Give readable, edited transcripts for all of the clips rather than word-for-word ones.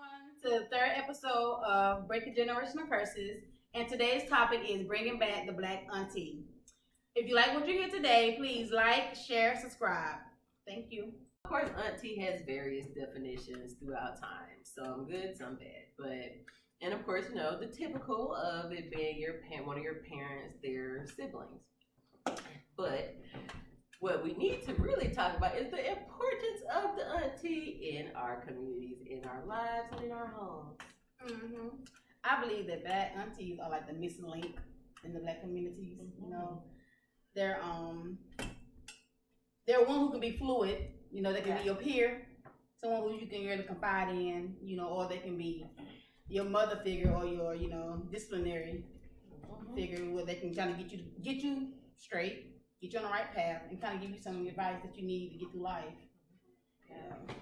everyone, to the third episode of Breaking Generational Curses. And today's topic is bringing back the Black Auntie. If you like what you hear today, please like, share, subscribe. Thank you. Of course, auntie has various definitions throughout time. Some good, some bad. And of course, the typical of it being one of your parents, their siblings. But what we need to really talk about is the importance of the auntie in our communities, in our lives, and in our homes. Mm-hmm. I believe that Black aunties are like the missing link in the Black communities. Mm-hmm. They're one who can be fluid. They can be your peer, someone who you can really confide in. Or they can be your mother figure or your disciplinary figure, where they can kind of get you straight. Get you on the right path and kind of give you some advice that you need to get through life. Yeah.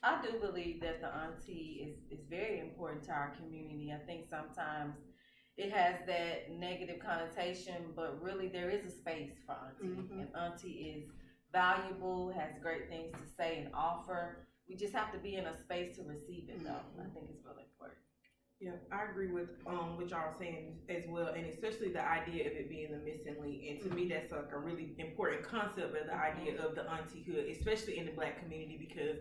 I do believe that the auntie is very important to our community. I think sometimes it has that negative connotation, but really there is a space for auntie. Mm-hmm. And auntie is valuable, has great things to say and offer. We just have to be in a space to receive it, though. I think it's really important. Yeah, I agree with what y'all are saying as well, and especially the idea of it being the missing link. And to me, that's like a really important concept of the idea of the auntie-hood, especially in the Black community, because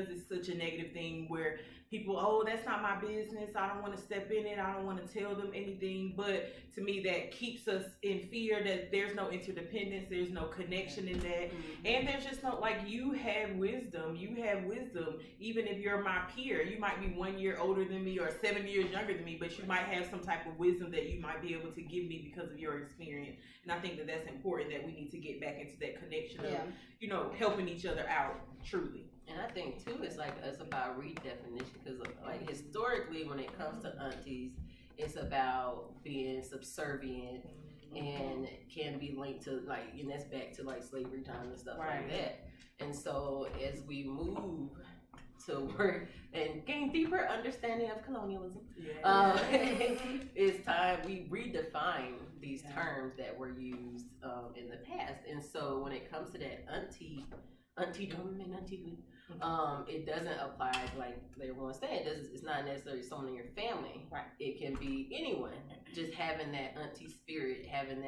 it's such a negative thing where people, oh, that's not my business, I don't want to step in it, I don't want to tell them anything. But to me, that keeps us in fear that there's no interdependence, there's no connection in that, and there's just no, like, you have wisdom, even if you're my peer. You might be 1 year older than me or 7 years younger than me, but you might have some type of wisdom that you might be able to give me because of your experience. And I think that that's important, that we need to get back into that connection of, helping each other out, truly. And I think too, it's about redefinition, because like historically, when it comes to aunties, it's about being subservient and can be linked to and that's back to slavery time and stuff like that. And so as we move to work and gain deeper understanding of colonialism, it's time we redefine these terms that were used in the past. And so when it comes to that auntie-dom and auntie-hood, it doesn't apply like everyone's saying. It's not necessarily someone in your family. Right. It can be anyone. Just having that auntie spirit, having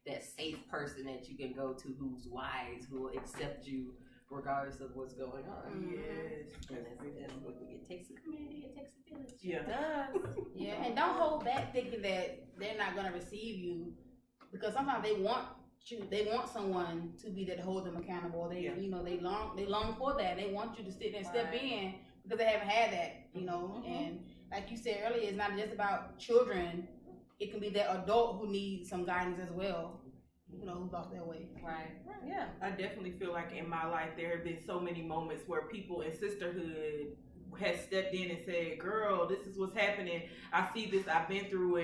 that safe person that you can go to, who's wise, who will accept you regardless of what's going on. Yes. And that's what it takes a community, it takes a village. Yeah. It does. Yeah, and don't hold back thinking that they're not going to receive you, because sometimes they want someone to be there to hold them accountable. They long for that. They want you to sit there and step in, because they haven't had that, and like you said earlier, it's not just about children. It can be that adult who needs some guidance as well, who's off their way. Right. Yeah. I definitely feel like in my life there have been so many moments where people in sisterhood has stepped in and said, girl, this is what's happening, I see this, I've been through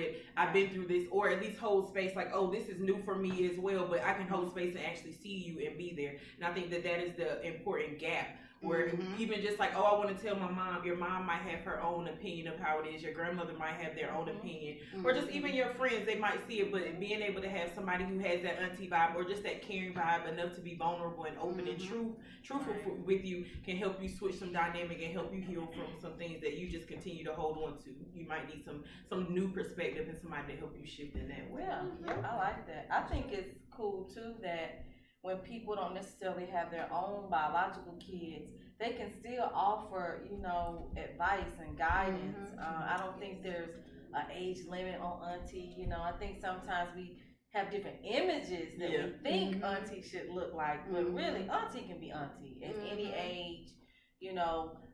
this, or at least hold space, like, oh, this is new for me as well, but I can hold space and actually see you and be there. And I think that is the important gap, where even just like, oh, I want to tell my mom, your mom might have her own opinion of how it is, your grandmother might have their own opinion, or just even your friends, they might see it, but being able to have somebody who has that auntie vibe, or just that caring vibe enough to be vulnerable and open and truthful with you, can help you switch some dynamic and help you heal from some things that you just continue to hold on to. You might need some new perspective and somebody to help you shift in that way. Yeah, I like that. I think it's cool too that when people don't necessarily have their own biological kids, they can still offer, advice and guidance. I don't think there's an age limit on auntie. I think sometimes we have different images that we think auntie should look like, but really auntie can be auntie at any age.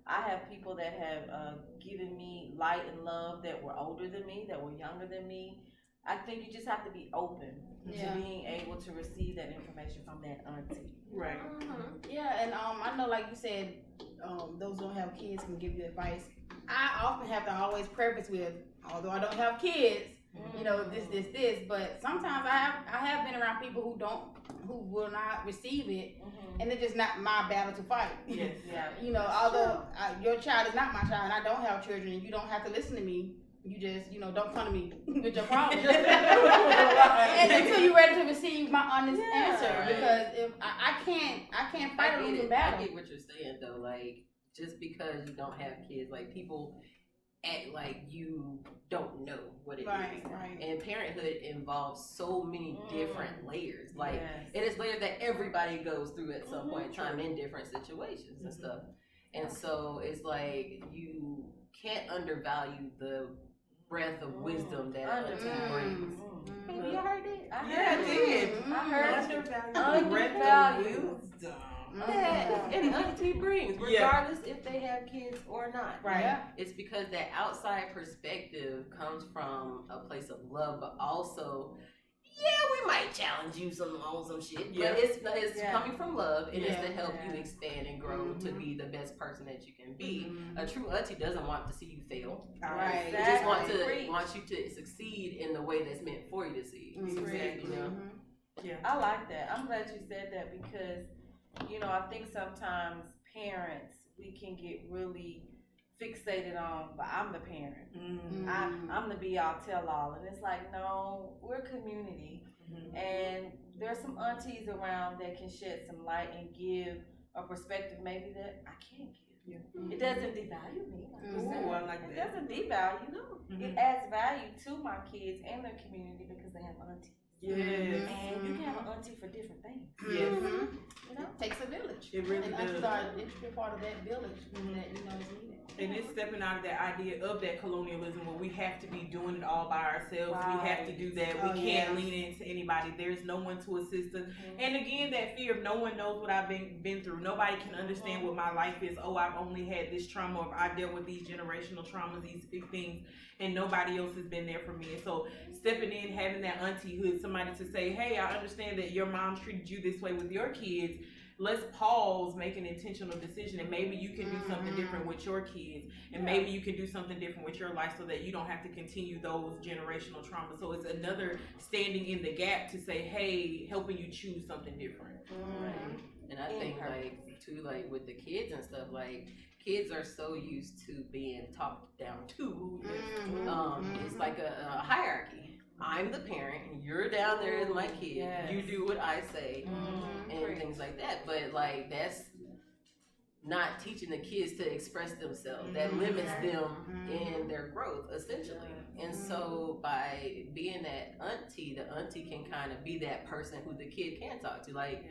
I have people that have given me light and love that were older than me, that were younger than me. I think you just have to be open to being able to receive that information from that auntie. Right. Yeah, and I know, like you said, those who don't have kids can give you advice. I often have to always preface with, although I don't have kids, this, but sometimes I have been around people who will not receive it, and it's just not my battle to fight. Yes. Yeah. Although your child is not my child, and I don't have children, and you don't have to listen to me. You just, don't come to me with your problems. And until you're ready to receive my honest answer, because if I can't fight a losing battle. I get what you're saying though. Like, just because you don't have kids, like people act like you don't know what it is. Right. And parenthood involves so many different layers. Like Yes. it is layers that everybody goes through at some point in time in different situations and stuff. And so it's like you can't undervalue the breadth of wisdom that auntie brings. Maybe you heard it. I did. I heard Undervalued wisdom. That an auntie brings, regardless if they have kids or not. Right. Yeah. It's because that outside perspective comes from a place of love, but also, we might challenge you on some shit, but it's coming from love, and it's to help you expand and grow to be the best person that you can be. A true auntie doesn't want to see you fail. Right. It just wants you to succeed in the way that's meant for you to see. Exactly. You know? Yeah. I like that. I'm glad you said that because, I think sometimes parents, we can get really fixated on, but I'm the parent. I'm the be all tell all. And it's like, no, we're a community. And there's some aunties around that can shed some light and give a perspective maybe that I can't give. It doesn't devalue me. I like It that. doesn't devalue, no. It adds value to my kids and their community because they have aunties. Yes. And you can have an auntie for different things. Yes. It takes a village. It really and does. aunties are an integral part of that village that is needed. And it's stepping out of that idea of that colonialism where we have to be doing it all by ourselves. We have to do that. We can't lean into anybody. There's no one to assist us. And again, that fear of no one knows what I've been through. Nobody can understand what my life is. Oh, I've only had this trauma, or I've dealt with these generational traumas, these big things, and nobody else has been there for me. And so stepping in, having that auntie-hood, somebody to say, hey, I understand that your mom treated you this way with your kids. Let's pause, make an intentional decision, and maybe you can do something different with your kids, and maybe you can do something different with your life so that you don't have to continue those generational traumas. So it's another standing in the gap to say, hey, helping you choose something different. And I think too, with the kids and stuff, kids are so used to being talked down to. It's like a hierarchy. I'm the parent, and you're down there as my kid. Yes. You do what I say, and things like that. But that's not teaching the kids to express themselves. That limits them in their growth, essentially. And so by being that auntie, the auntie can kind of be that person who the kid can talk to. I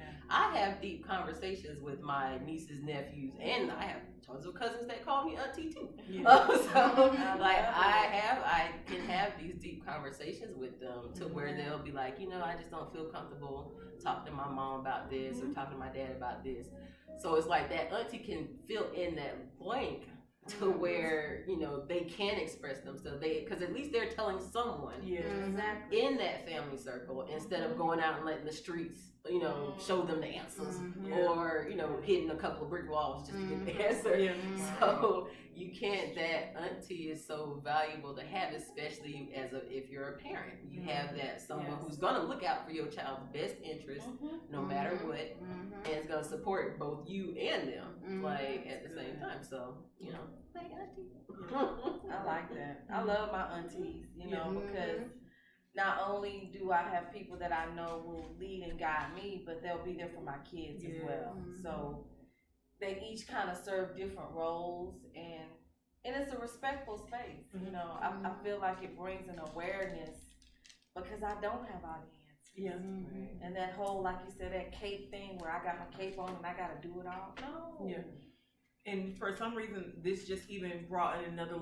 have deep conversations with my nieces, nephews, and I have tons of cousins that call me auntie too. I can have these deep conversations with them to where they'll be like, I just don't feel comfortable talking to my mom about this or talking to my dad about this. So it's like that auntie can fill in that blank to where they can express themselves. Because at least they're telling someone in that family circle instead of going out and letting the streets show them the answers or hitting a couple of brick walls just to get the answer. So you can't. That auntie is so valuable to have, especially if you're a parent. You have that someone who's gonna look out for your child's best interest no matter what, and it's gonna support both you and them at the same time. So like auntie. I like that. I love my aunties, because not only do I have people that I know will lead and guide me, but they'll be there for my kids as well. So they each kind of serve different roles, and it's a respectful space. I feel like it brings an awareness because I don't have all the answers. And that whole, like you said, that cape thing where I got my cape on and I got to do it all. No. And for some reason, this just even brought in another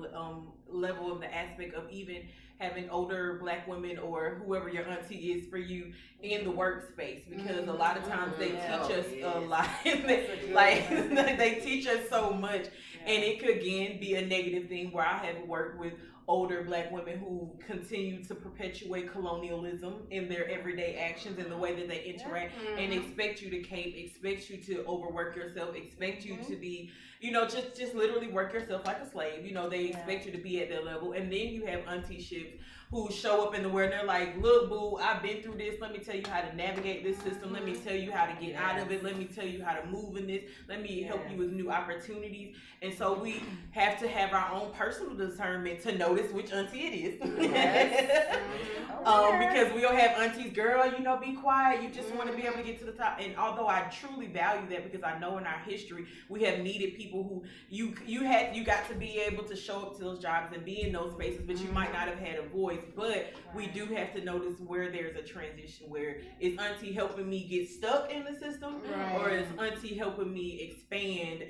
level of the aspect of even having older Black women or whoever your auntie is for you in the workspace, because a lot of times they teach us a lot. They teach us so much, and it could again be a negative thing where I have worked with older Black women who continue to perpetuate colonialism in their everyday actions and the way that they interact, and expect you to cape, expect you to overwork yourself, expect you to be, just literally work yourself like a slave. They expect you to be at their level. And then you have auntie ships who show up in the world and they're like, look, boo, I've been through this. Let me tell you how to navigate this system. Let me tell you how to get out of it. Let me tell you how to move in this. Let me help you with new opportunities. And so we have to have our own personal discernment to know notice which auntie it is. Yes. Because we'll have aunties, girl, be quiet. You just want to be able to get to the top. And although I truly value that, because I know in our history we have needed people who you got to be able to show up to those jobs and be in those spaces, but you might not have had a voice. But we do have to notice where there's a transition. Where is auntie helping me get stuck in the system, or is auntie helping me expand?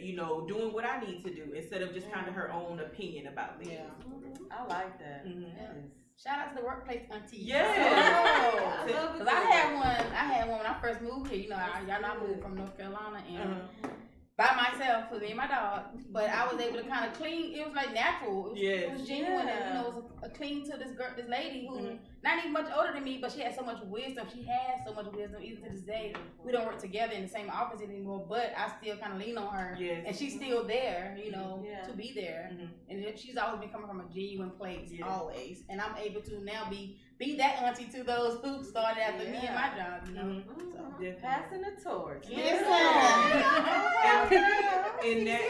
Doing what I need to do instead of just kind of her own opinion about things. I like that. Shout out to the workplace aunties. Yeah. Because I had one when I first moved here. Y'all know I moved from North Carolina and by myself with me and my dog. But I was able to kind of clean. It was like natural. It was genuine. And, it was a clean to this lady who not even much older than me, but she had so much wisdom. She has so much wisdom. Even to this day, we don't work together in the same office anymore. But I still kind of lean on her, and she's still there. To be there. And she's always been coming from a genuine place, always. And I'm able to now be that auntie to those who started after me and my job. So passing the torch. And that,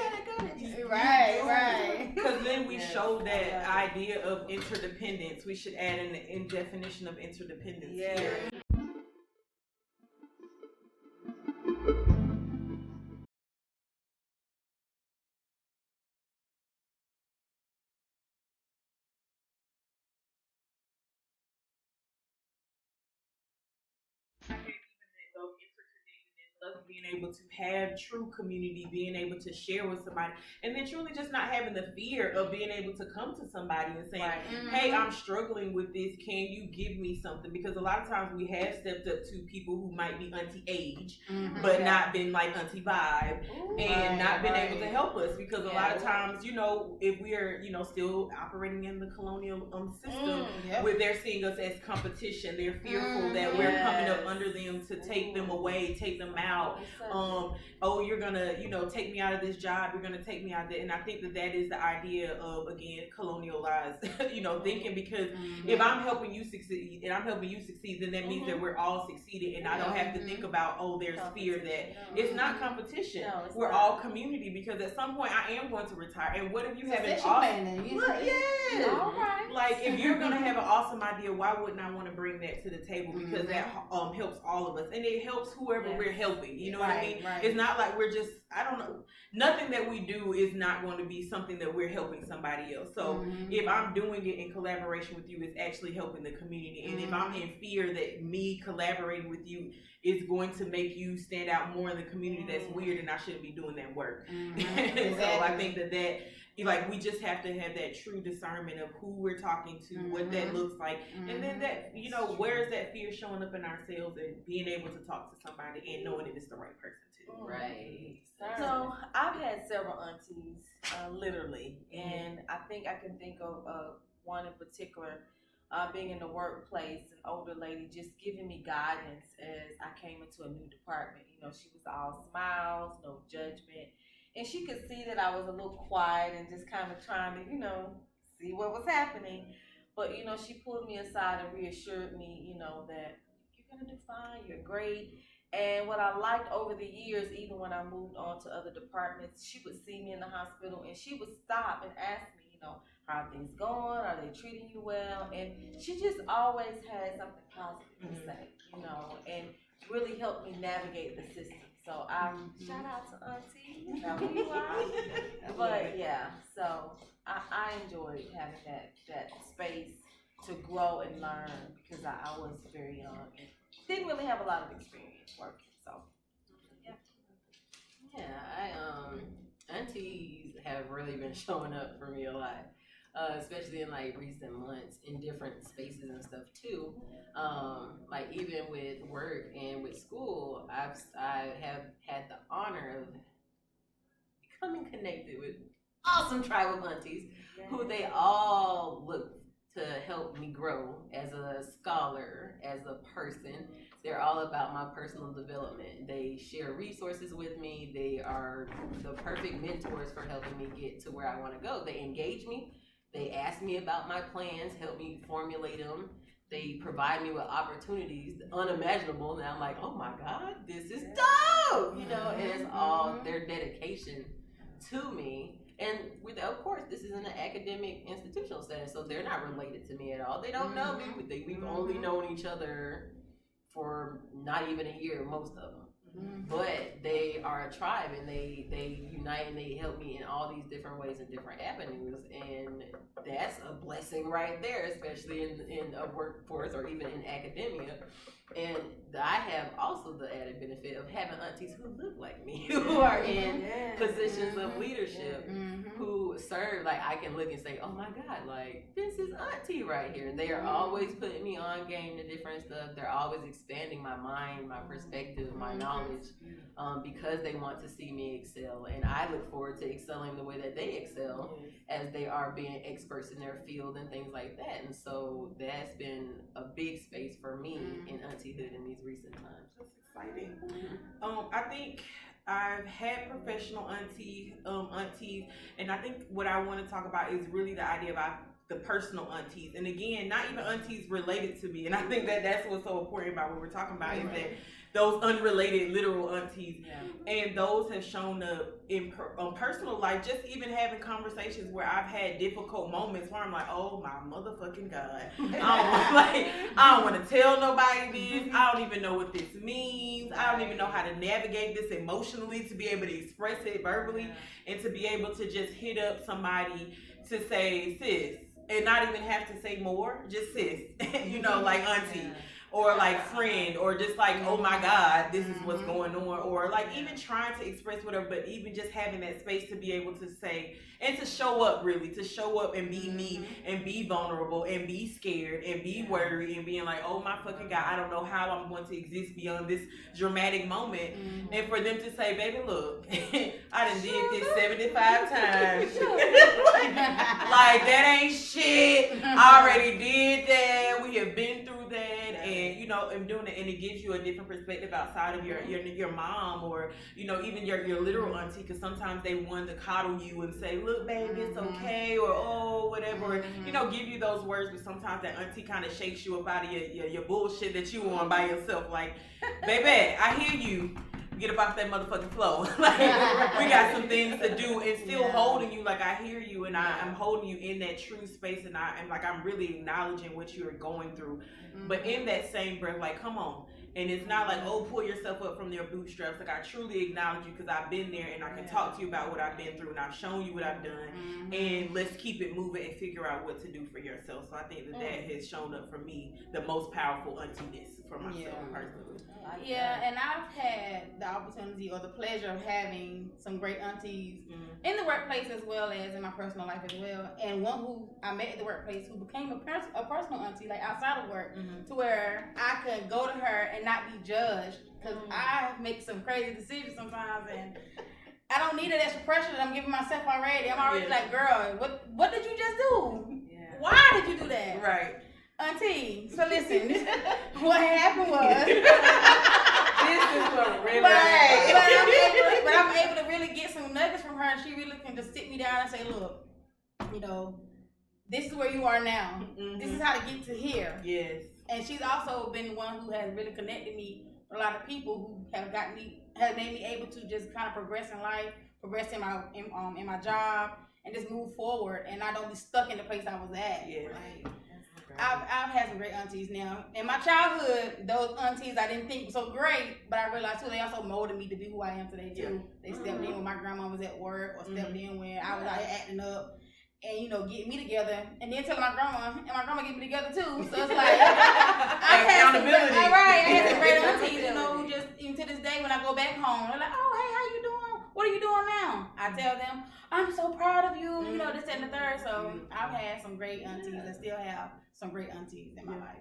right. Because then we show that idea of interdependence. We should add in definition of interdependence here. Of being able to have true community, being able to share with somebody, and then truly just not having the fear of being able to come to somebody and saying, hey, I'm struggling with this, can you give me something? Because a lot of times we have stepped up to people who might be auntie age, but not been like auntie vibe, and not been able to help us, because a lot of times, if we are, still operating in the colonial system, where they're seeing us as competition, they're fearful that we're coming up under them to take them away, take them out. You're gonna, take me out of this job, you're gonna take me out of that. And I think that is the idea of, again, colonialized, thinking, because if I'm helping you succeed and I'm helping you succeed, then that means that we're all succeeding, and I don't have to think about, there's fear that it's not competition. We're all community, because at some point I am going to retire, and what if you have an awesome, like if you're gonna have an awesome idea, why wouldn't I want to bring that to the table? Because that helps all of us, and it helps whoever we're helping. You know what I mean? It's not like we're just, I don't know, nothing that we do is not going to be something that we're helping somebody else. So if I'm doing it in collaboration with you, it's actually helping the community. And if I'm in fear that me collaborating with you is going to make you stand out more in the community, that's weird, and I shouldn't be doing that work. So I think that we just have to have that true discernment of who we're talking to, what that looks like, and then that, where is that fear showing up in ourselves, and being able to talk to somebody and knowing if it's the right person too. Right. So I've had several aunties, literally, and I think I can think of one in particular, being in the workplace, an older lady just giving me guidance as I came into a new department. She was all smiles, no judgment. And she could see that I was a little quiet and just kind of trying to, see what was happening. But, she pulled me aside and reassured me, that you're going to do fine, you're great. And what I liked over the years, even when I moved on to other departments, she would see me in the hospital and she would stop and ask me, how are things going? Are they treating you well? And she just always had something positive to say, and really helped me navigate the system. So shout out to Auntie, you know who you are. But so I enjoyed having that space to grow and learn, because I was very young and didn't really have a lot of experience working. So aunties have really been showing up for me a lot. Especially in recent months in different spaces and stuff too. Even with work and with school, I have had the honor of becoming connected with awesome tribe of aunties who they all look to help me grow as a scholar, as a person. They're all about my personal development. They share resources with me. They are the perfect mentors for helping me get to where I want to go. They engage me. They ask me about my plans, help me formulate them. They provide me with opportunities unimaginable. And I'm like, oh my God, this is dope, and it's all their dedication to me. And of course, this is in an academic institutional setting, so they're not related to me at all. They don't know me. We've only known each other for not even a year, most of them. But they are a tribe, and they unite, and they help me in all these different ways and different avenues, and that's a blessing right there, especially in a workforce or even in academia. And I have also the added benefit of having aunties who look like me, who are in positions of leadership, who serve. Like, I can look and say, oh my God, like, this is auntie right here. They are always putting me on game to different stuff. They're always expanding my mind, my perspective, my knowledge, because they want to see me excel. And I look forward to excelling the way that they excel, as they are being experts in their field and things like that. And so that's been a big space for me in auntie-hood in these recent times. That's exciting. I think I've had professional aunties, and I think what I want to talk about is really the idea about the personal aunties. And again, not even aunties related to me. And I think that that's what's so important about what we're talking about, is that those unrelated literal aunties, and those have shown up in personal life, just even having conversations where I've had difficult moments where I'm like, oh my motherfucking God, I don't want to tell nobody this, I don't even know what this means, I don't even know how to navigate this emotionally, to be able to express it verbally, and to be able to just hit up somebody to say sis, and not even have to say more, just sis, you know, like auntie. Or like friend, or just like, oh my God, this is what's going on, or like even trying to express whatever, but even just having that space to be able to say, and to show up, really, to show up and be me, and be vulnerable, and be scared, and be worried, and being like, oh my fucking God, I don't know how I'm going to exist beyond this dramatic moment. And for them to say, baby, look, I done did this 75 times. Like, that ain't shit. I already did that. We have been through that. And you know, and doing it, and it gives you a different perspective outside of your mom, or you know, even your literal auntie, because sometimes they want to coddle you and say, look baby, it's okay, or oh whatever, you know, give you those words. But sometimes that auntie kind of shakes you up out of your bullshit that you on by yourself, like, baby, I hear you, get up off that motherfucking floor. Like, we got some things to do, and still holding you, like, I hear you, and I'm holding you in that true space, and I'm really acknowledging what you're going through. But in that same breath, like, come on. And it's not like, oh, pull yourself up from your bootstraps. Like, I truly acknowledge you, because I've been there, and I can talk to you about what I've been through, and I've shown you what I've done, and let's keep it moving and figure out what to do for yourself. So I think that has shown up for me the most powerful auntie-ness for myself personally. And I've had the opportunity or the pleasure of having some great aunties in the workplace as well as in my personal life as well. And one who I met at the workplace who became a personal auntie, like outside of work, to where I could go to her and not be judged, because I make some crazy decisions sometimes, and I don't need that extra pressure that I'm giving myself already. I'm already like, girl, what did you just do? Why did you do that? Right. Auntie, so listen, what happened was, this is what really but I'm able to really get some nuggets from her, and she really can just sit me down and say, look, you know, this is where you are now. This is how to get to here. Yes. And she's also been the one who has really connected me with a lot of people who have made me able to just kind of progress in life, progress in my job, and just move forward, and not only stuck in the place I was at. Yes. Like, I've had some great aunties now. In my childhood, those aunties I didn't think were so great, but I realized too, they also molded me to be who I am today too. They stepped in when my grandma was at work, or stepped in when I was out here acting up, and you know, getting me together, and then telling my grandma, and my grandma get me together too. So it's like, I had some great aunties, you know, who just, even to this day when I go back home, they're like, oh hey, how you doing? What are you doing now? I tell them, I'm so proud of you, you know, this and the third. So I've had some great aunties, and still have some great aunties in my life.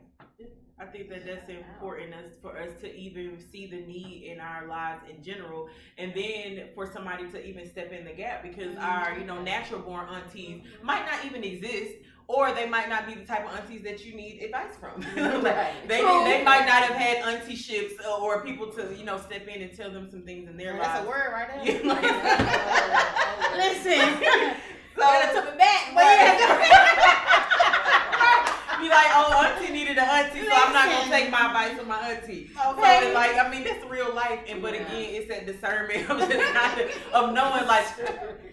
I think that that's important for us to even see the need in our lives in general, and then for somebody to even step in the gap, because our, you know, natural born aunties might not even exist, or they might not be the type of aunties that you need advice from. They might not have had auntieships or people to, you know, step in and tell them some things in their lives. That's a word right there. Listen. So I took it back, but be like, oh, auntie needed an auntie, so I'm not gonna take my advice from my auntie. Okay. So it's like, I mean, that's real life, and but again, it's that discernment of just not of knowing like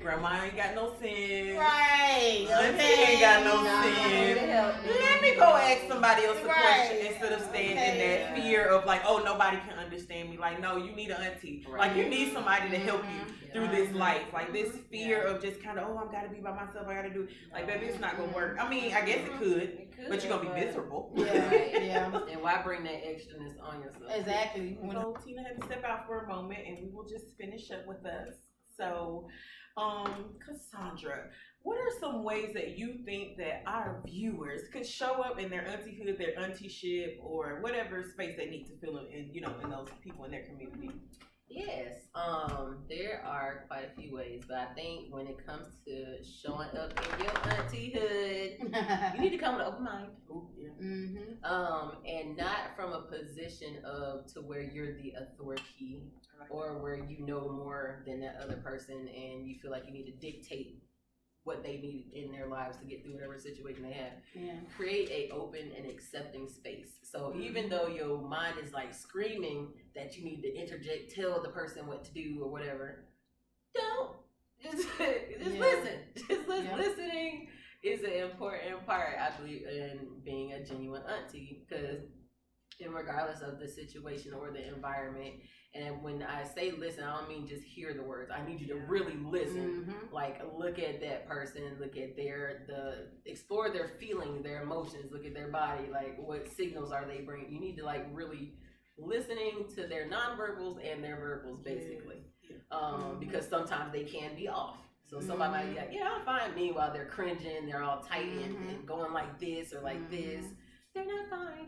grandma ain't got no sense. Right. Auntie ain't got no sense. Let me go ask somebody else a question instead of staying in that fear of like, oh, nobody can understand me. Like, no, you need an auntie. Right. Like, you need somebody to help you through this life. Like, this fear of just kind of, oh, I gotta be by myself. I gotta do. Like, baby, it's not gonna work. I mean, I guess it could, but you're gonna be miserable. Yeah. And why bring that extraness on yourself? Exactly. So Tina had to step out for a moment, and we will just finish up with us. So, Cassandra, what are some ways that you think that our viewers could show up in their auntie-hood, their auntie-ship, or whatever space they need to fill in, in those people in their community? Yes, there are quite a few ways, but I think when it comes to showing up in your auntie-hood, you need to come with an open mind. Ooh, yeah. And not from a position of to where you're the authority or where you know more than that other person and you feel like you need to dictate what they need in their lives to get through whatever situation they have. Yeah. Create a open and accepting space. So even though your mind is like screaming that you need to interject, tell the person what to do or whatever, don't. Just listen. Just listening is an important part, I believe, in being a genuine auntie, because regardless of the situation or the environment, and when I say listen, I don't mean just hear the words. I need you to really listen. Like, look at that person, look at explore their feelings, their emotions, look at their body, like what signals are they bringing. You need to like really listening to their nonverbals and their verbals, basically. Because sometimes they can be off. So somebody might be like, yeah, I'm fine. Meanwhile, they're cringing, they're all tight and going like this or like this. They're not fine.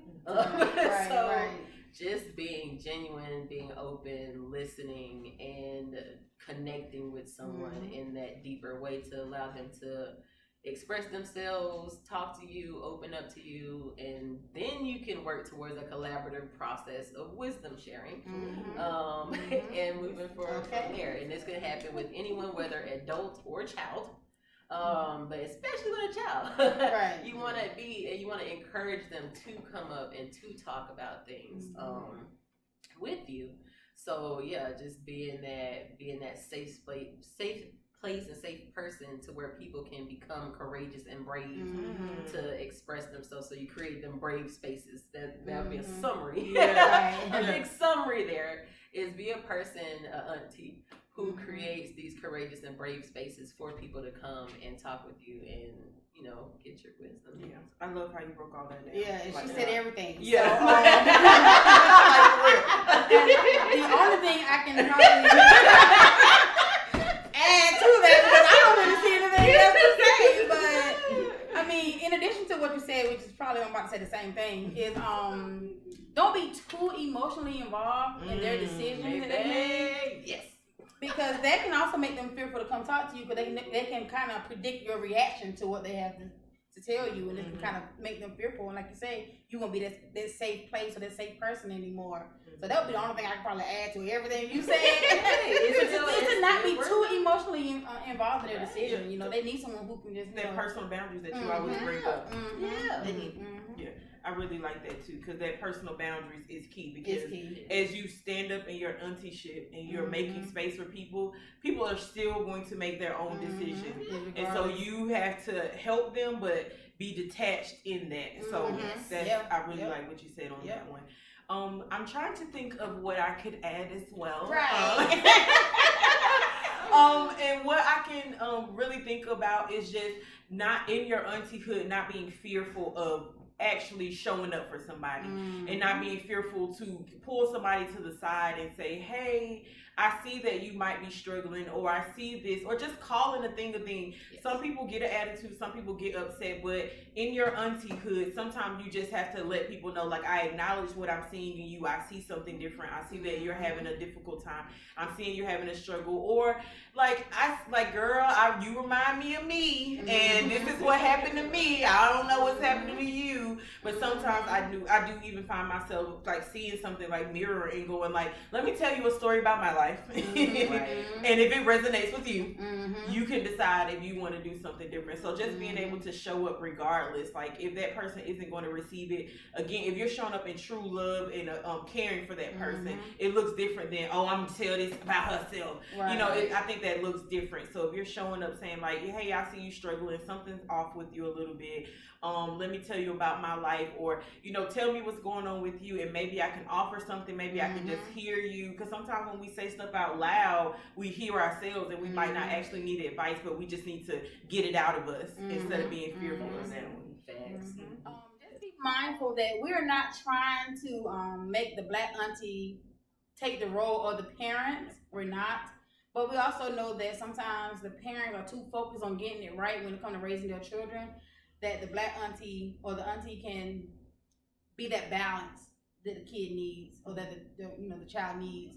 Just being genuine, being open, listening, and connecting with someone in that deeper way to allow them to express themselves, talk to you, open up to you, and then you can work towards a collaborative process of wisdom sharing and moving forward from there. And this can happen with anyone, whether adult or child. But especially with a child, you want to encourage them to come up and to talk about things with you. So yeah, just being that safe place and safe person to where people can become courageous and brave to express themselves. So you create them brave spaces. That would be a summary. A big summary there is be a person, an auntie, who creates these courageous and brave spaces for people to come and talk with you and, get your wisdom. Yeah, I love how you broke all that down. Yeah, and she said everything. Yeah. So, the only thing I can probably add to that, because I don't really see anything else to say, but, I mean, in addition to what you said, which is probably I'm about to say the same thing, is don't be too emotionally involved in their decisions that they make. Yes. Because that can also make them fearful to come talk to you, because they can kind of predict your reaction to what they have to tell you, and it can kind of make them fearful. And like you say, you won't be that safe place or that safe person anymore. So that would be the only thing I could probably add to everything you said. It's to not be too emotionally involved in their decision. They need someone who can just their personal boundaries that you always bring up. Yeah. Yeah. I really like that too, because that personal boundaries is key. Because as you stand up in your auntie-ship and you're making space for people are still going to make their own decisions. And so you have to help them, but be detached in that. So I really like what you said on that one. I'm trying to think of what I could add as well. Right. And what I can really think about is just not in your auntie-hood, not being fearful of actually showing up for somebody and not being fearful to pull somebody to the side and say, hey, I see that you might be struggling, or I see this, or just calling a thing a thing. Yes. Some people get an attitude, some people get upset, but in your auntie-hood, sometimes you just have to let people know, like, I acknowledge what I'm seeing in you. I see something different. I see that you're having a difficult time. I'm seeing you're having a struggle. Or girl, you remind me of me, and this is what happened to me. I don't know what's happening to you, but sometimes I do even find myself like seeing something like mirror and going like, let me tell you a story about my life. And if it resonates with you, you can decide if you want to do something different. So just being able to show up regardless, like if that person isn't going to receive it, again, if you're showing up in true love and caring for that person, it looks different than, oh, I'm gonna tell this about herself. Right. You know, I think that looks different. So if you're showing up saying like, hey, I see you struggling, something's off with you a little bit. Let me tell you about my life, or, you know, tell me what's going on with you, and maybe I can offer something, maybe I can just hear you, because sometimes when we say stuff out loud, we hear ourselves, and we might not actually need advice, but we just need to get it out of us instead of being fearful of that one. Facts. Just be mindful that we're not trying to make the Black Auntie take the role of the parents. We're not. But we also know that sometimes the parents are too focused on getting it right when it comes to raising their children, that the Black Auntie or the auntie can be that balance that the kid needs, or that the child needs.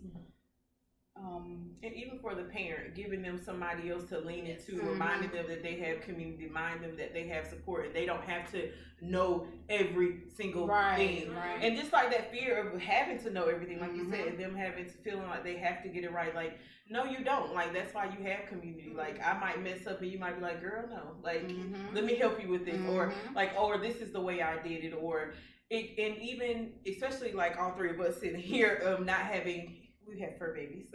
And even for the parent, giving them somebody else to lean into, reminding them that they have community, reminding them that they have support, and they don't have to know every single thing. Right. And just like that fear of having to know everything, like you said, them feeling like they have to get it right. Like, no, you don't. Like, that's why you have community. Like, I might mess up and you might be like, girl, no. Like, let me help you with this. Or like, or this is the way I did it. Or it, and even, especially like all three of us sitting here, not having, we have fur babies.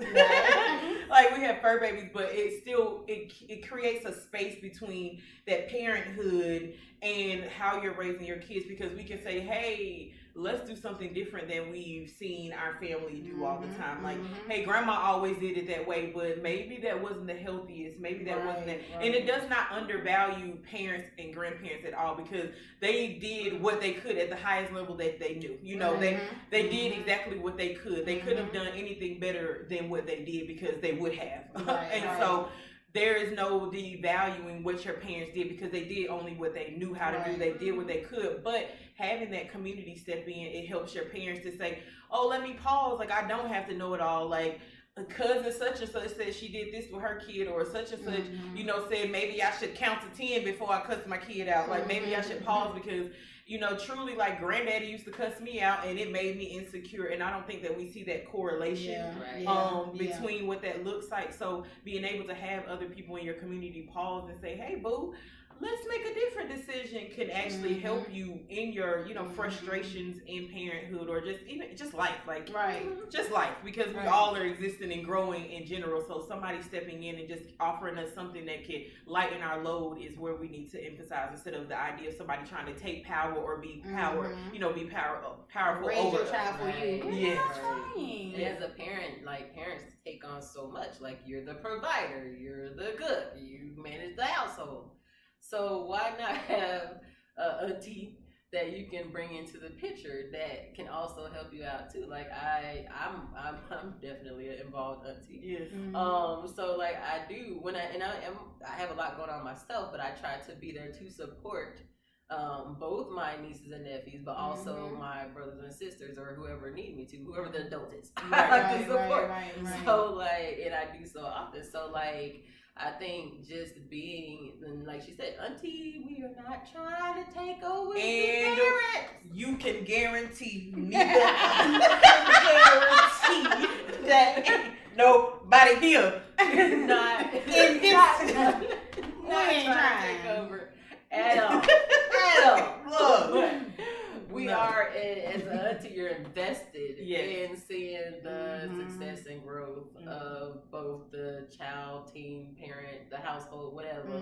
Like, we have fur babies, but it still, it creates a space between that parenthood and how you're raising your kids, because we can say, hey, let's do something different than we've seen our family do all the time. Like, hey, grandma always did it that way, but maybe that wasn't the healthiest. Maybe that wasn't that. And it does not undervalue parents and grandparents at all, because they did what they could at the highest level that they knew. You know, they did exactly what they could. They couldn't have done anything better than what they did, because they would have. So there is no devaluing what your parents did, because they did only what they knew how to do. They did what they could. But having that community step in, it helps your parents to say, oh, let me pause. Like, I don't have to know it all. Like, a cousin such and such said she did this with her kid, or such and such, you know, said maybe I should count to 10 before I cuss my kid out. Like, maybe I should pause, because, you know, truly, like, granddaddy used to cuss me out and it made me insecure. And I don't think that we see that correlation between what that looks like. So being able to have other people in your community pause and say, hey, boo, let's make a different decision, can actually help you in your, you know, frustrations in parenthood, or just even just life, like just life, because we all are existing and growing in general. So somebody stepping in and just offering us something that can lighten our load is where we need to emphasize, instead of the idea of somebody trying to take power or be you know, be powerful raise over your child for you. And as a parent, like, parents take on so much. Like, you're the provider, you're the cook, you manage the household. So why not have a auntie that you can bring into the picture that can also help you out too? Like, I'm definitely an involved auntie. Yes. So like, I do when I have a lot going on myself, but I try to be there to support both my nieces and nephews, but also my brothers and sisters, or whoever need me to, whoever the adult is. I like to support. So like, and I do so often. So like, I think just being, like she said, auntie, we are not trying to take over the parents. You can guarantee, that ain't nobody here Not not trying to take over at all. But we are, as an auntie, you're invested in seeing the success and growth of both the child, teen, parent, the household, whatever.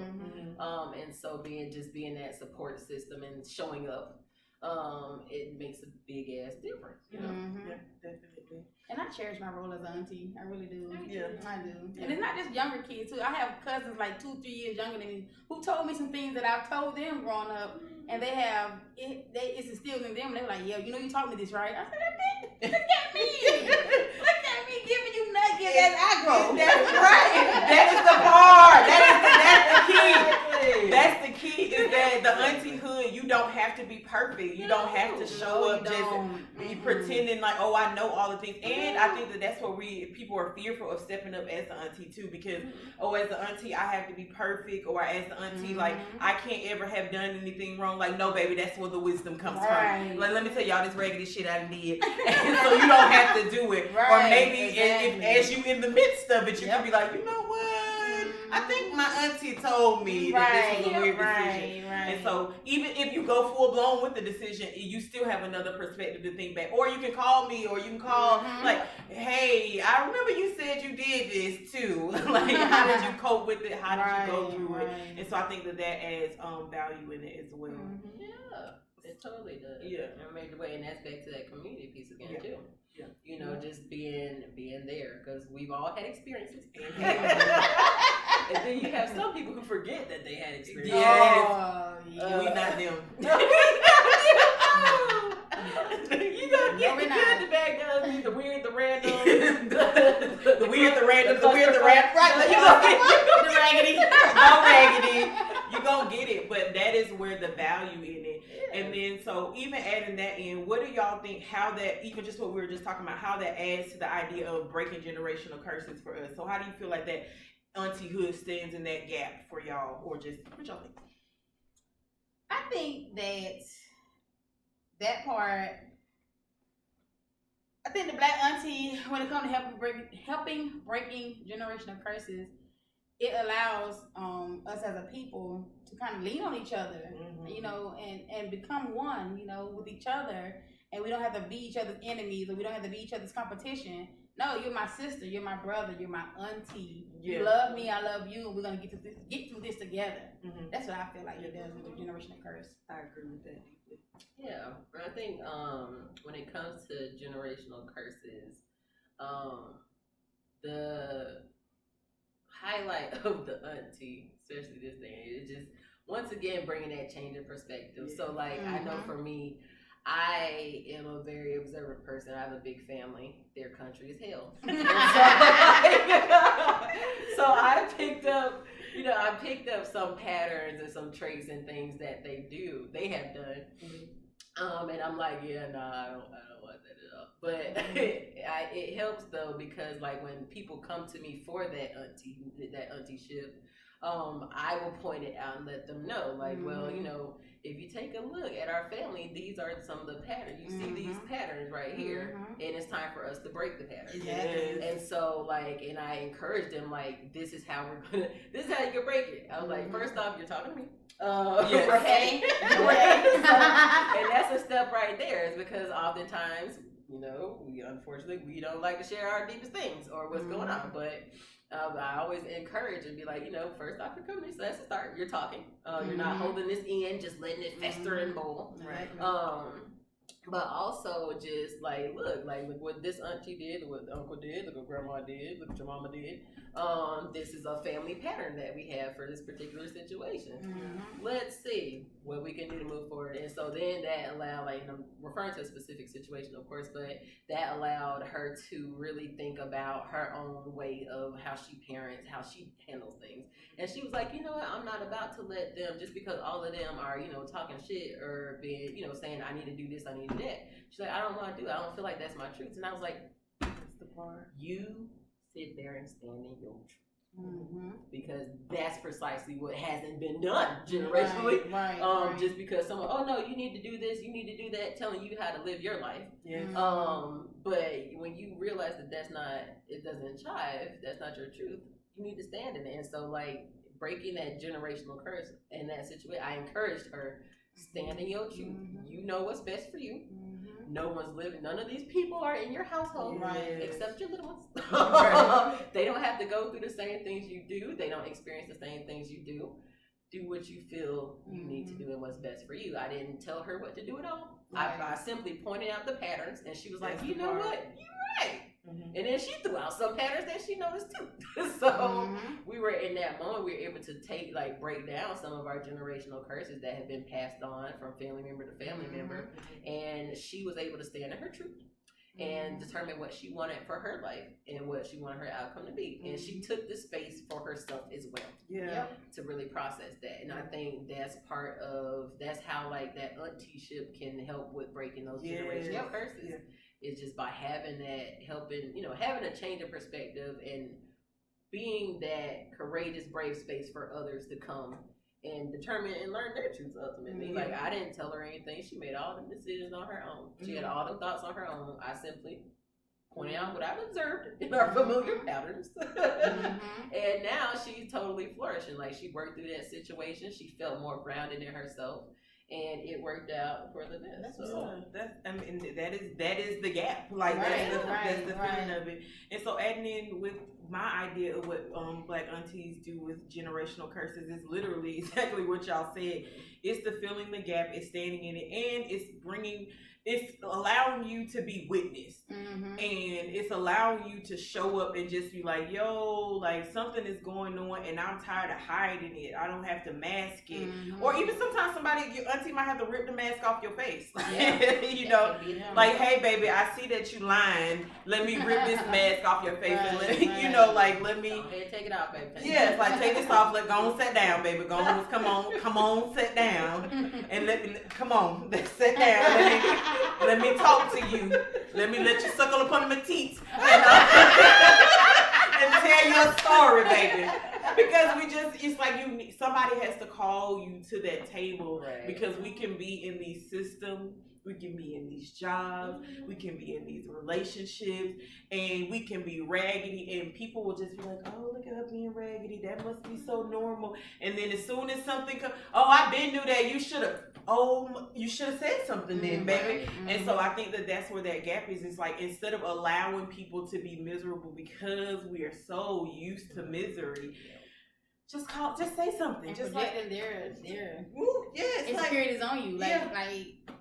And so being that support system and showing up, it makes a big ass difference, you know? Yeah, definitely. And I cherish my role as an auntie. I really do. Yeah. I do. And it's not just younger kids too. I have cousins like 2-3 years younger than me who told me some things that I've told them growing up, and it's instilled in them. They were like, "Yo, you know you taught me this, right?" I said, "Look at me, look at me giving you nuggets as I grow." That's right. That is the part. That's the key. That's the key. Is that the auntie-hood? You don't have to be perfect. You don't have to show up just be pretending like, oh, I know all the things. And I think that's where people are fearful of stepping up as the auntie too, because as the auntie I have to be perfect, or as the auntie like I can't ever have done anything wrong. Like, no, baby, that's where the wisdom comes from. Like, let me tell y'all this raggedy shit I did, and so you don't have to do it. Or maybe if as you in the midst of it, you can be like, you know what? I think my auntie told me that this was a weird decision. Right. And so even if you go full blown with the decision, you still have another perspective to think back. Or you can call me, or you can call like, hey, I remember you said you did this too. Like, how did you cope with it? How did you go through it? And so I think that adds value in it as well. Yeah, it totally does. Yeah. And made the way, and that's back to that community piece again too. Yeah. You know, just being there, because we've all had experiences. And then you have some people who forget that they had experiences. We not them. You gonna get the good, the bad, the weird, the random, the weird, the random, the weird, the random. Right, you gonna get the raggedy, raggedy. You gonna get it, but that is where the value in it. And then, so even adding that in, what do y'all think? How that, even just what we were just talking about, how that adds to the idea of breaking generational curses for us? So how do you feel like that auntie-hood stands in that gap for y'all, or just what y'all think? I think that part. I think the Black Auntie, when it comes to helping breaking generational curses, it allows us as a people to kind of lean on each other, you know, and become one, you know, with each other. And we don't have to be each other's enemies, or we don't have to be each other's competition. No, you're my sister, you're my brother, you're my auntie. Yeah. You love me, I love you, and we're gonna get through this together. That's what I feel like it does with the generational curse. I agree with that. Yeah, I think when it comes to generational curses, the highlight of the auntie, especially this day, is just once again bringing that change in perspective. So like I know for me, I am a very observant person. I have a big family. Their country is hell. So I picked up, you know, some patterns and some traits and things that they have done. And I'm like, yeah, nah, I don't want that at all. But it helps though, because like when people come to me for that auntieship, I will point it out and let them know, like, well, you know, if you take a look at our family, these are some of the patterns. You see these patterns right here, and it's time for us to break the patterns. Yes. And so, like, and I encourage them, like, this is how this is how you can break it. I was like, first off, you're talking to me. Okay. And that's a step right there, is because oftentimes, you know, we don't like to share our deepest things or what's going on, but I always encourage and be like, you know, first off, you're coming, so that's a start. You're talking. You're not holding this in, just letting it fester and boil. Right. But also just like, look what this auntie did, look what the uncle did, look what grandma did, look what your mama did. This is a family pattern that we have for this particular situation. Let's see what we can do to move forward. And so then that allowed, like, I'm referring to a specific situation, of course, but that allowed her to really think about her own way of how she parents, how she handles things. And she was like, you know what, I'm not about to let them, just because all of them are, you know, talking shit or being, you know, saying I need to do this, I need to do that. She's like, I don't want to do it. I don't feel like that's my truth. And I was like, that's the part. You sit there and stand in your truth. Because that's precisely what hasn't been done generationally. Right. Just because someone, oh no, you need to do this, you need to do that, telling you how to live your life. Yes. But when you realize that it doesn't jive, that's not your truth, you need to stand in it. And so, like, breaking that generational curse in that situation, I encouraged her, stand in your truth. You know what's best for you. No one's living. None of these people are in your household, except your little ones. They don't have to go through the same things you do. They don't experience the same things you do. Do what you feel you need to do and what's best for you. I didn't tell her what to do at all. I simply pointed out the patterns, and she was like, you know what? You're right. And then she threw out some patterns that she noticed too. So we were in that moment, we were able to break down some of our generational curses that had been passed on from family member to family member. And she was able to stand in her truth and determine what she wanted for her life and what she wanted her outcome to be. And she took the space for herself as well to really process that. And I think that's how, like, that auntieship can help with breaking those generational curses. It's just by having that, helping, you know, having a change of perspective and being that courageous, brave space for others to come and determine and learn their truths ultimately. Like, I didn't tell her anything. She made all the decisions on her own. She had all the thoughts on her own. I simply pointed out what I've observed in our familiar patterns. And now she's totally flourishing. Like she worked through that situation, she felt more grounded in herself, and it worked out for the best. That is the gap. Like that's the feeling of it. And so adding in with my idea of what Black aunties do with generational curses is literally exactly what y'all said. It's the filling the gap, it's standing in it, and it's allowing you to be witnessed. And it's allowing you to show up and just be like, yo, like something is going on and I'm tired of hiding it. I don't have to mask it. Or even sometimes your auntie might have to rip the mask off your face. You know, like, hey baby, I see that you lying. Let me rip this mask off your face and let me, you know, like let me take it off, baby. Yes, like take this off, go on, sit down, baby. Go on, come on, sit down. And come on, sit down. Let me talk to you. Let me let you suckle upon my teeth and tell you a story, baby. Because it's like somebody has to call you to that table, because we can be in these systems, we can be in these jobs, we can be in these relationships, and we can be raggedy, and people will just be like, oh, look at her being raggedy, that must be so normal. And then as soon as something comes, oh, I been knew that, you should have said something then, baby. And so I think that's where that gap is. It's like, instead of allowing people to be miserable because we are so used to misery, just say something. And just projecting their insecurities on you.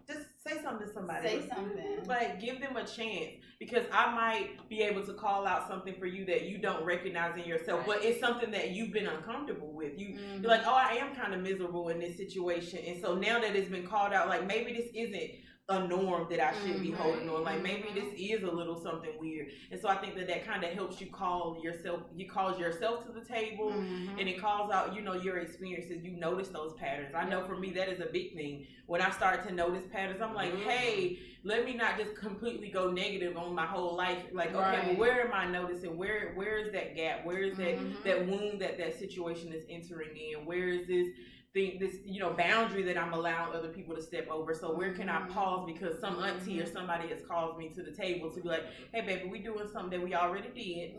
Just say something to somebody. Say something. Like, give them a chance. Because I might be able to call out something for you that you don't recognize in yourself, but it's something that you've been uncomfortable with. You're like, oh, I am kind of miserable in this situation. And so now that it's been called out, like maybe this isn't a norm that I should be holding on. Like maybe this is a little something weird. And so I think that kind of helps you calls yourself to the table, and it calls out, your experiences. You notice those patterns. I know for me, that is a big thing. When I start to notice patterns, I'm like, hey, let me not just completely go negative on my whole life. Like, okay, well, where am I noticing? Where is that gap? Where is that wound that situation is entering in? Where is this boundary that I'm allowing other people to step over? So where can I pause, because some auntie or somebody has called me to the table to be like, hey baby, we doing something that we already did,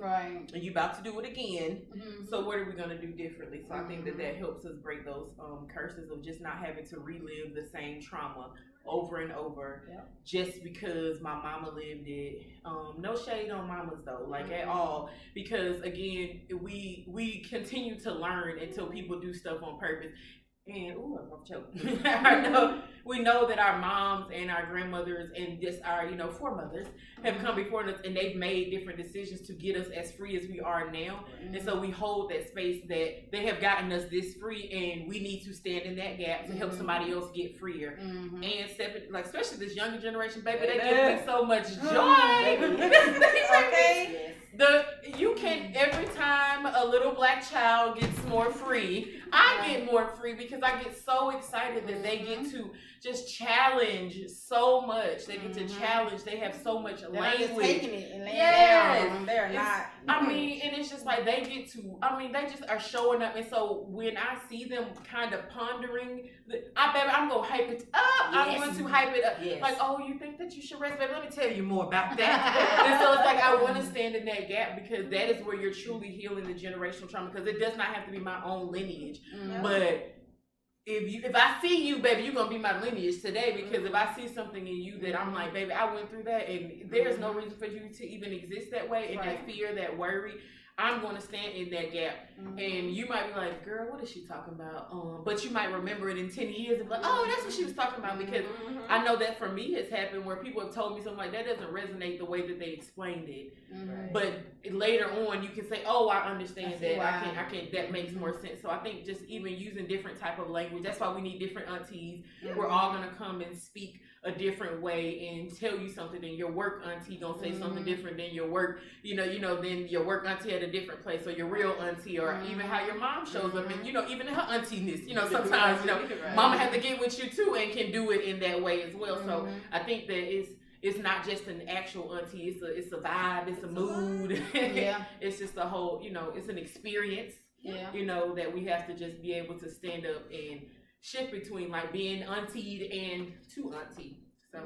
and you about to do it again, so what are we going to do differently? So I think that helps us break those curses of just not having to relive the same trauma over and over, just because my mama lived it. No shade on mamas though, like at all, because again, we continue to learn until people do stuff on purpose. And I'm choking. We know that our moms and our grandmothers and our foremothers have come before us, and they've made different decisions to get us as free as we are now. And so we hold that space that they have gotten us this free, and we need to stand in that gap to help somebody else get freer. And especially this younger generation, baby, they give me so much joy. Okay. Every time a little black child gets more free, I get more free, because I get so excited that they get to just challenge so much. They get to challenge. They have so much language. They're just taking it and laying down. They're not. And it's just like they just are showing up. And so when I see them kind of pondering, I'm going to hype it up. I'm going to hype it up. Like, oh, you think that you should rest? Baby, let me tell you more about that. And so it's like, I want to stand in that gap, because that is where you're truly healing the generational trauma, because it does not have to be my own lineage. But if I see you, baby, you're gonna be my lineage today, because if I see something in you that I'm like, baby, I went through that, and there's no reason for you to even exist that way, and that fear, that worry, I'm going to stand in that gap. And you might be like, girl, what is she talking about? But you might remember it in 10 years and be like, oh, that's what she was talking about. Because I know that for me it's happened where people have told me something like that doesn't resonate the way that they explained it. But later on you can say, oh, I understand that. I can that makes more sense. So I think just even using different type of language, that's why we need different aunties. We're all going to come and speak a different way and tell you something, and your work auntie gonna say something different than your work, then your work auntie at a different place, or your real auntie, or even how your mom shows up, and even her auntie-ness, sometimes mama have to get with you too, and can do it in that way as well. So I think that it's not just an actual auntie, it's a vibe, it's a mood. It's just a whole, it's an experience, that we have to just be able to stand up and shift between like being auntied and to auntie. So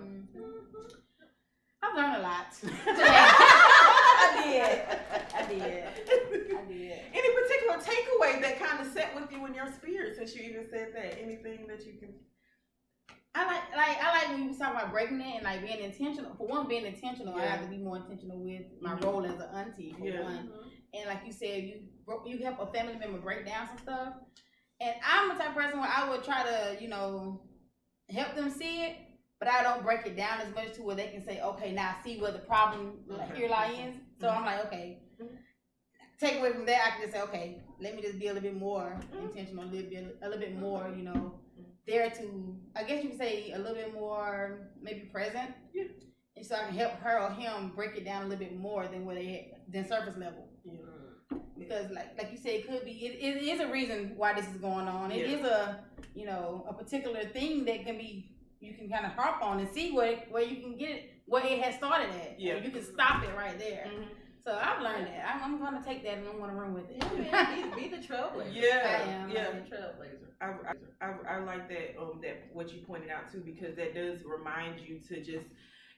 I've learned a lot. I did. Any particular takeaway that kind of with you in your spirit since you even said that? Anything that you can? I like when you talk about breaking it and like being intentional. For one, being intentional, I have to be more intentional with my role as an auntie. For one, and like you said, you help a family member break down some stuff. And I'm the type of person where I would try to, you know, help them see it, but I don't break it down as much to where they can say, okay, now I see where the problem here lies. So I'm like, okay, take away from that. I can just say, okay, let me just be a little bit more intentional, a little bit more, you know, there to, I guess you could say, a little bit more maybe present. Yeah. And so I can help her or him break it down a little bit more than than surface level. Yeah. Because like you said, it could be, it is a reason why this is going on. It is a, you know, a particular thing that can be, you can kind of harp on and see where you can get it, where it has started at. Yeah. And you can stop it right there. So I've learned that. I'm going to take that and I'm going to run with it. Be the trailblazer. Yeah. I am. Yeah. Be the trailblazer. I like that, that what you pointed out too, because that does remind you to just,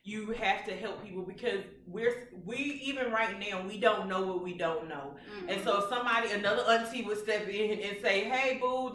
you have to help people, because we even right now, we don't know what we don't know. And so if another auntie would step in and say, hey boo,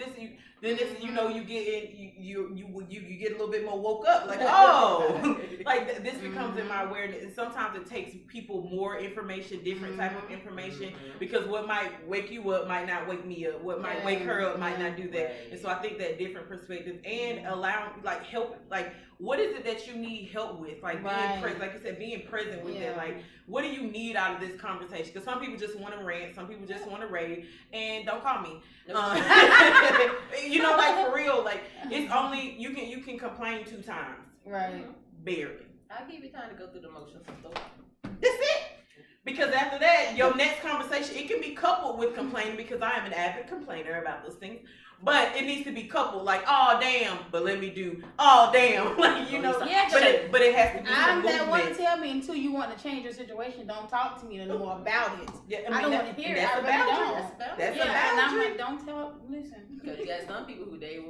you know, you get a little bit more woke up, like, oh, like this becomes in my awareness. And sometimes it takes people more information, different type of information, because what might wake you up might not wake me up, what might wake her up might not do that. And so I think that different perspective and help, like, what is it that you need help with? Like being present, like you said, being present with that. Like, what do you need out of this conversation? Because some people just want to rant, some people just want to rave, and don't call me. You know, like for real, like it's only you can complain 2 times, right? Barely. I'll give you time to go through the motions and stuff. That's it. Because after that, your next conversation, it can be coupled with complaining, because I am an avid complainer about those things. But it needs to be coupled, like, oh damn, but let me do, oh damn, like, you know. Yeah, but it has to be. I'm that one to tell me until you want to change your situation, don't talk to me anymore about it. Yeah, I don't want to hear it. I really don't. That's a boundary. And I'm like, don't tell. Listen. Because you got some people who they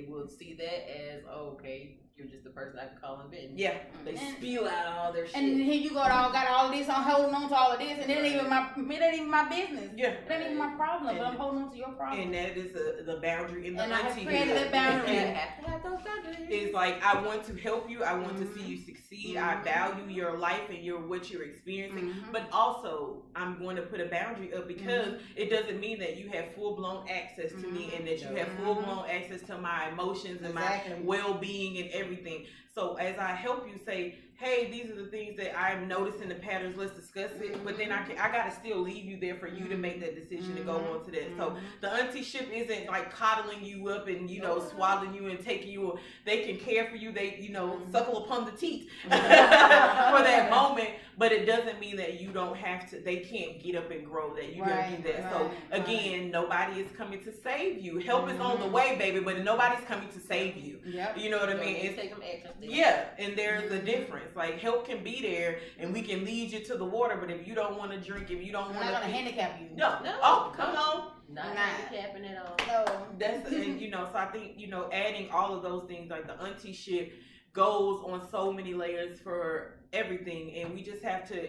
will see that as, oh, okay, you're just the person I can call and vent. Yeah. They spew out all their shit. And here you got all this, I'm holding on to all of this, and it ain't even my business. Yeah. It ain't even my problem, but I'm holding on to your problem. And that is the boundary in the auntie-hood. And I have created that boundary. You have to have those boundaries. It's like, I want to help you, I want to see you succeed, I value your life and what you're experiencing, but also I'm going to put a boundary up, because it doesn't mean that you have full-blown access to me, and that you have full-blown access to my emotions and my well-being and everything. So as I help you say, hey, these are the things that I'm noticing, the patterns, let's discuss it. But then I gotta still leave you there for you to make that decision to go on to that. So the auntie-ship isn't like coddling you up and, you know, swallowing you and taking you. They can care for you. They, you know, suckle upon the teeth for that moment. But it doesn't mean that you don't have to, they can't get up and grow, that you gotta do that. So again, nobody is coming to save you. Help is on the way, baby, but nobody's coming to save you. You know what I mean? It's take them action. Yeah, and there's a difference. Like, help can be there, and we can lead you to the water, but if you don't want to drink, if you don't want to, I'm not gonna handicap you. No. Oh, come on. Not handicapping at all. No. That's and you know. So I think, you know, adding all of those things, like the auntie-ship, goes on so many layers for everything, and we just have to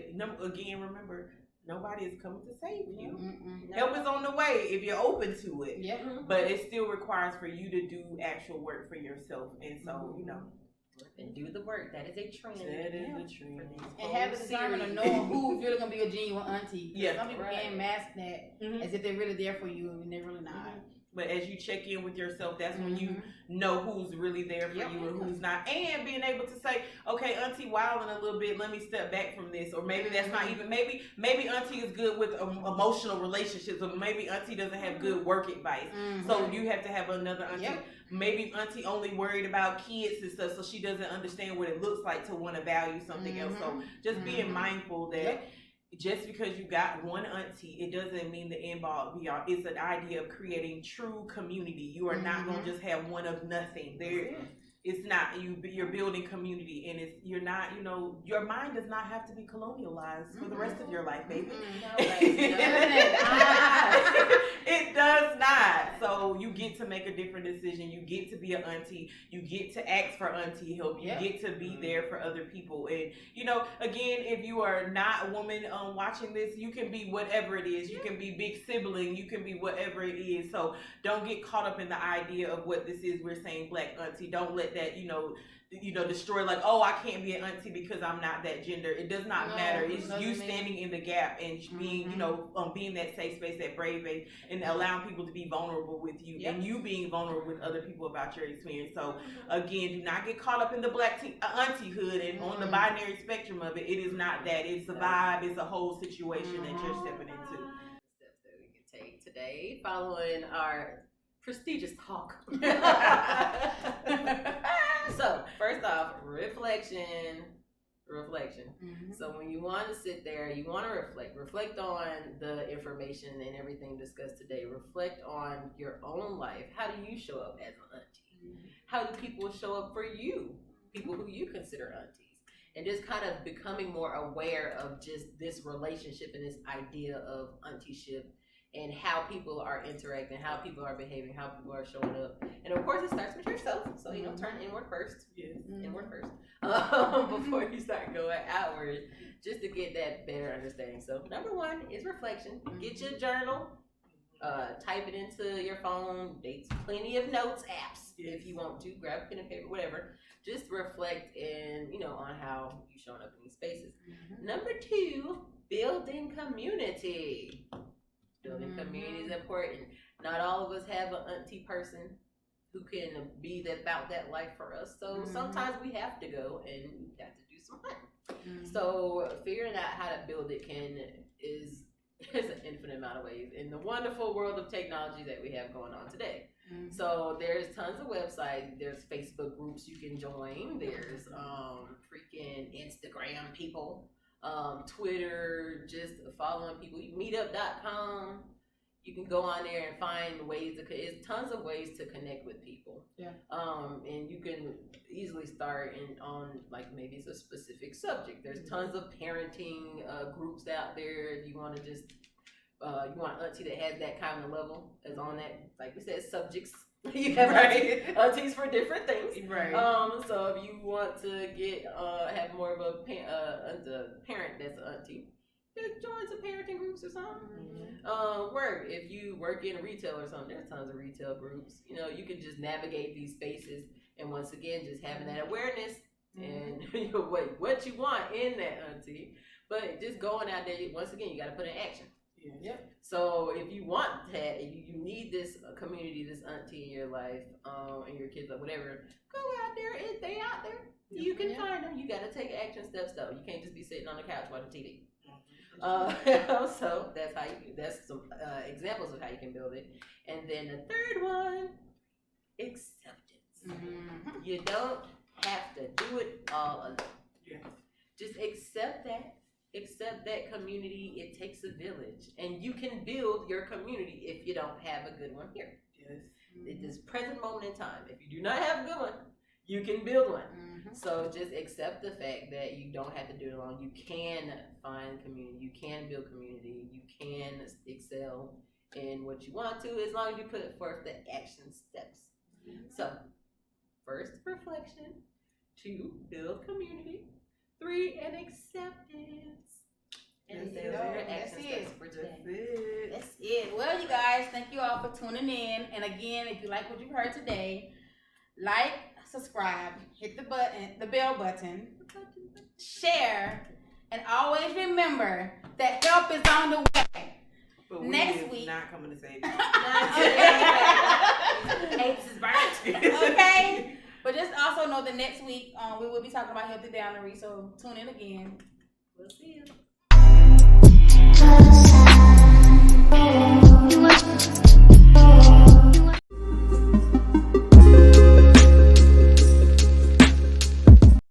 again remember, nobody is coming to save you. Help is on the way if you're open to it. But it still requires for you to do actual work for yourself, and so you know. And do the work. That is a trend. That is a trend. And have the discernment of knowing who's really gonna be a genuine auntie. Some people can mask that as if they're really there for you, and they're really not. But as you check in with yourself, that's when you know who's really there for you and who's not. And being able to say, okay, auntie wilding a little bit, let me step back from this. Or maybe that's not even, maybe auntie is good with emotional relationships, or maybe auntie doesn't have good work advice. So you have to have another auntie. Maybe auntie only worried about kids and stuff, so she doesn't understand what it looks like to want to value something else. So just being mindful that just because you got one auntie, it doesn't mean the end all be all. It's an idea of creating true community. You are not going to just have one of nothing. It's not, you're building community, and you're not, you know, your mind does not have to be colonialized for the rest of your life, baby. It does not. So you get to make a different decision. You get to be an auntie. You get to ask for auntie help. You get to be there for other people. And, you know, again, if you are not a woman watching this, you can be whatever it is. You can be big sibling. You can be whatever it is. So don't get caught up in the idea of what this is. We're saying black auntie. Don't let that, you know, destroy like, oh, I can't be an auntie because I'm not that gender. It does not matter. It's you standing in the gap and being, you know, being that safe space, that brave space, and allowing people to be vulnerable with you, and you being vulnerable with other people about your experience. So again, do not get caught up in the black auntie-hood and on the binary spectrum of it. It is not that. It's a vibe. It's a whole situation that you're stepping into. Steps that we can take today, following our prestigious talk. So, first off, reflection. So when you want to sit there, you want to reflect on the information and everything discussed today. Reflect on your own life. How do you show up as an auntie? How do people show up for you? People who you consider aunties. And just kind of becoming more aware of just this relationship and this idea of auntieship and how people are interacting, how people are behaving, how people are showing up. And of course, it starts with yourself. So, you know, turn inward first. Inward first. Before you start going outward, just to get that better understanding. So, number one is reflection. Get your journal. Type it into your phone. There's plenty of notes apps if you want to. Grab a pen and paper, whatever. Just reflect and, you know, on how you're showing up in these spaces. Number two, building community. Building community is important. Not all of us have an auntie person who can be about that life for us. So sometimes we have to go and we have to do some hunting. So figuring out how to build it is an infinite amount of ways in the wonderful world of technology that we have going on today. So there's tons of websites. There's Facebook groups you can join. There's freaking Instagram people. Twitter, just following people. Meetup.com. You can go on there and find ways it's tons of ways to connect with people. And you can easily start on like maybe it's a specific subject. There's tons of parenting groups out there. If you want to just you want an auntie that has that kind of level as on that, like we said, subjects. You have aunties for different things. So if you want to get have more of a parent that's an auntie, just join some parenting groups or something. Work. If you work in retail or something, there's tons of retail groups. You know, you can just navigate these spaces, and once again, just having that awareness and you know, what you want in that auntie. But just going out there, once again, you got to put in action. So if you want that, you need this community, this auntie in your life, and your kids or whatever, go out there. If they out there, you can find them. You got to take action steps though. You can't just be sitting on the couch watching TV. So that's some examples of how you can build it. And then the third one, acceptance. You don't have to do it all alone. Just accept that. Accept that community. It takes a village, and you can build your community if you don't have a good one here. At this present moment in time, if you do not have a good one, you can build one. So just accept the fact that you don't have to do it alone. You can find community. You can build community. You can excel in what you want to, as long as you put forth the action steps. So, first, reflection. 2, build community. 3, an acceptance. And that's it. Well, you guys, thank you all for tuning in. And again, if you like what you've heard today, like, subscribe, hit the bell button, share, and always remember that help is on the way. But next week, not coming to save you. Okay. But just also know that next week we will be talking about healthy boundaries. So tune in again. We'll see you.